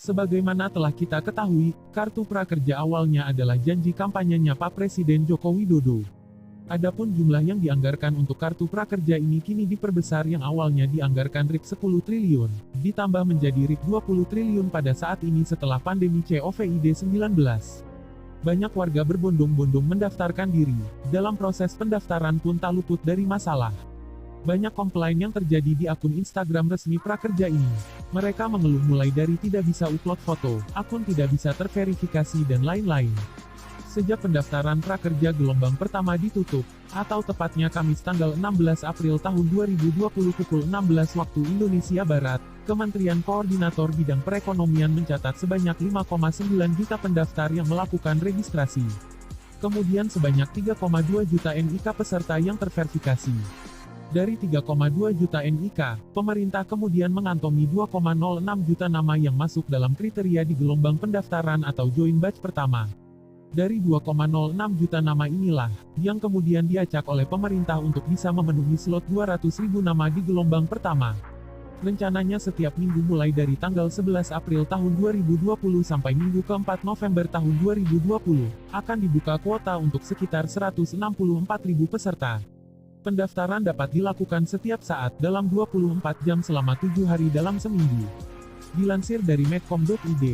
Sebagaimana telah kita ketahui, Kartu Prakerja awalnya adalah janji kampanyenya Pak Presiden Joko Widodo. Adapun jumlah yang dianggarkan untuk Kartu Prakerja ini kini diperbesar, yang awalnya dianggarkan Rp 10 triliun, ditambah menjadi Rp 20 triliun pada saat ini setelah pandemi COVID-19. Banyak warga berbondong-bondong mendaftarkan diri. Dalam proses pendaftaran pun tak luput dari masalah. Banyak komplain yang terjadi di akun Instagram resmi Prakerja ini. Mereka mengeluh mulai dari tidak bisa upload foto, akun tidak bisa terverifikasi dan lain-lain. Sejak pendaftaran prakerja gelombang pertama ditutup, atau tepatnya Kamis tanggal 16 April tahun 2020 pukul 16 waktu Indonesia Barat, Kementerian Koordinator Bidang Perekonomian mencatat sebanyak 5,9 juta pendaftar yang melakukan registrasi. Kemudian sebanyak 3,2 juta NIK peserta yang terverifikasi. Dari 3,2 juta NIK, pemerintah kemudian mengantongi 2,06 juta nama yang masuk dalam kriteria di gelombang pendaftaran atau join batch pertama. Dari 2,06 juta nama inilah, yang kemudian diacak oleh pemerintah untuk bisa memenuhi slot 200.000 nama di gelombang pertama. Rencananya setiap minggu mulai dari tanggal 11 April tahun 2020 sampai minggu ke-4 November tahun 2020, akan dibuka kuota untuk sekitar 164.000 peserta. Pendaftaran dapat dilakukan setiap saat dalam 24 jam selama 7 hari dalam seminggu. Dilansir dari medcom.id,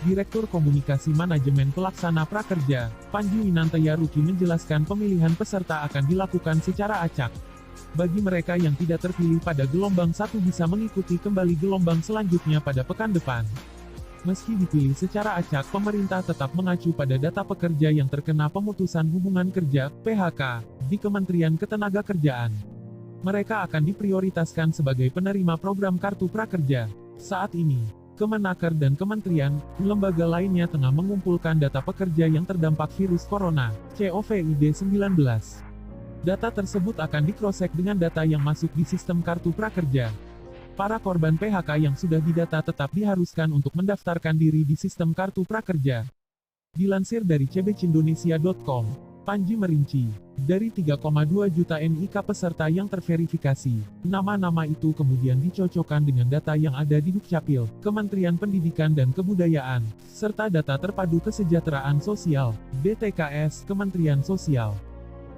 Direktur Komunikasi Manajemen Pelaksana Prakerja, Panji Winantaya Ruki menjelaskan pemilihan peserta akan dilakukan secara acak. Bagi mereka yang tidak terpilih pada gelombang 1 bisa mengikuti kembali gelombang selanjutnya pada pekan depan. Meski dipilih secara acak, pemerintah tetap mengacu pada data pekerja yang terkena pemutusan hubungan kerja, PHK, di Kementerian Ketenagakerjaan. Mereka akan diprioritaskan sebagai penerima program Kartu Prakerja. Saat ini, Kemenaker dan kementerian, lembaga lainnya tengah mengumpulkan data pekerja yang terdampak virus corona, COVID-19. Data tersebut akan di-cross-check dengan data yang masuk di sistem Kartu Prakerja. Para korban PHK yang sudah didata tetap diharuskan untuk mendaftarkan diri di sistem Kartu Prakerja. Dilansir dari cbcindonesia.com, Panji merinci, dari 3,2 juta NIK peserta yang terverifikasi, nama-nama itu kemudian dicocokkan dengan data yang ada di Dukcapil, Kementerian Pendidikan dan Kebudayaan, serta data terpadu kesejahteraan sosial, DTKS, Kementerian Sosial.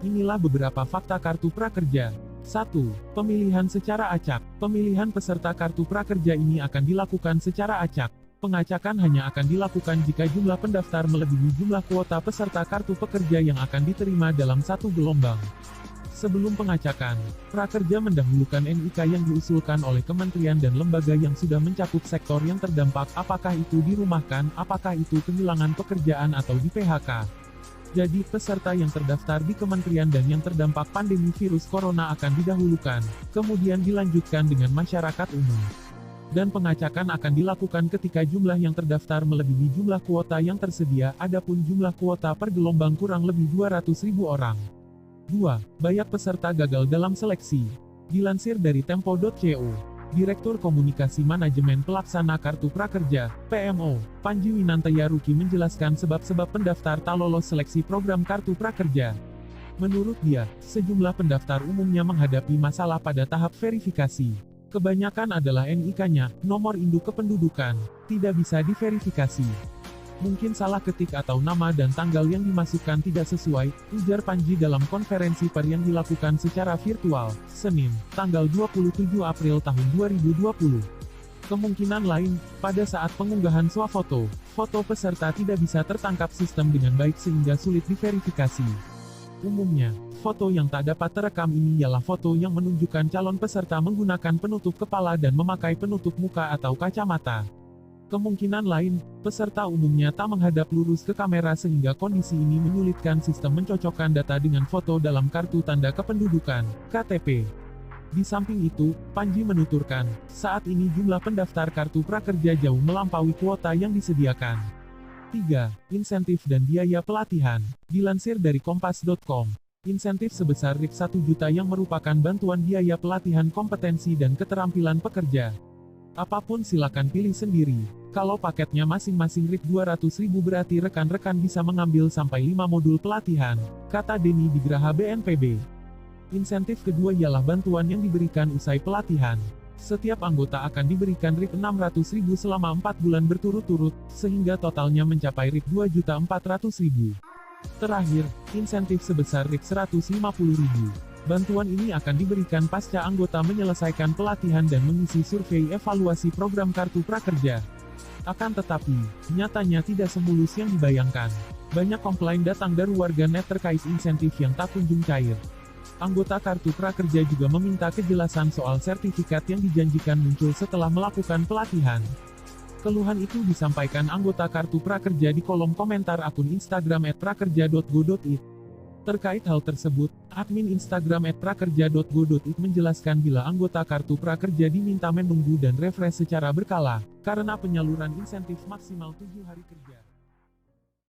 Inilah beberapa fakta Kartu Prakerja. 1. Pemilihan secara acak. Pemilihan peserta Kartu Prakerja ini akan dilakukan secara acak. Pengacakan hanya akan dilakukan jika jumlah pendaftar melebihi jumlah kuota peserta Kartu Pekerja yang akan diterima dalam satu gelombang. Sebelum pengacakan, prakerja mendahulukan NIK yang diusulkan oleh kementerian dan lembaga yang sudah mencakup sektor yang terdampak, apakah itu dirumahkan, apakah itu kehilangan pekerjaan atau di PHK. Jadi, peserta yang terdaftar di kementerian dan yang terdampak pandemi virus corona akan didahulukan, kemudian dilanjutkan dengan masyarakat umum. Dan pengacakan akan dilakukan ketika jumlah yang terdaftar melebihi jumlah kuota yang tersedia, adapun jumlah kuota per gelombang kurang lebih 200.000 orang. 2. Banyak peserta gagal dalam seleksi. Dilansir dari tempo.co, Direktur Komunikasi Manajemen Pelaksana Kartu Prakerja, PMO, Panji Winantaya Ruki menjelaskan sebab-sebab pendaftar tak lolos seleksi program Kartu Prakerja. Menurut dia, sejumlah pendaftar umumnya menghadapi masalah pada tahap verifikasi. Kebanyakan adalah NIK-nya, nomor induk kependudukan, tidak bisa diverifikasi. Mungkin salah ketik atau nama dan tanggal yang dimasukkan tidak sesuai, ujar Panji dalam konferensi pers yang dilakukan secara virtual, Senin, tanggal 27 April tahun 2020. Kemungkinan lain, pada saat pengunggahan swafoto, foto peserta tidak bisa tertangkap sistem dengan baik sehingga sulit diverifikasi. Umumnya, foto yang tak dapat terekam ini ialah foto yang menunjukkan calon peserta menggunakan penutup kepala dan memakai penutup muka atau kacamata. Kemungkinan lain, peserta umumnya tak menghadap lurus ke kamera sehingga kondisi ini menyulitkan sistem mencocokkan data dengan foto dalam kartu tanda kependudukan, KTP. Di samping itu, Panji menuturkan, saat ini jumlah pendaftar Kartu Prakerja jauh melampaui kuota yang disediakan. 3. Insentif dan biaya pelatihan. Dilansir dari kompas.com, insentif sebesar Rp 1 juta yang merupakan bantuan biaya pelatihan kompetensi dan keterampilan pekerja. Apapun silakan pilih sendiri. Kalau paketnya masing-masing Rp 200.000 berarti rekan-rekan bisa mengambil sampai 5 modul pelatihan, kata Denny di Graha BNPB. Insentif kedua ialah bantuan yang diberikan usai pelatihan. Setiap anggota akan diberikan RIP 600.000 selama 4 bulan berturut-turut, sehingga totalnya mencapai RIP 2.400.000. Terakhir, insentif sebesar RIP 150.000. Bantuan ini akan diberikan pasca anggota menyelesaikan pelatihan dan mengisi survei evaluasi program Kartu Prakerja. Akan tetapi, nyatanya tidak semulus yang dibayangkan. Banyak komplain datang dari warganet terkait insentif yang tak kunjung cair. Anggota Kartu Prakerja juga meminta kejelasan soal sertifikat yang dijanjikan muncul setelah melakukan pelatihan. Keluhan itu disampaikan anggota Kartu Prakerja di kolom komentar akun Instagram @prakerja.go.id. Terkait hal tersebut, admin Instagram @prakerja.go.id menjelaskan bila anggota Kartu Prakerja diminta menunggu dan refresh secara berkala, karena penyaluran insentif maksimal 7 hari kerja.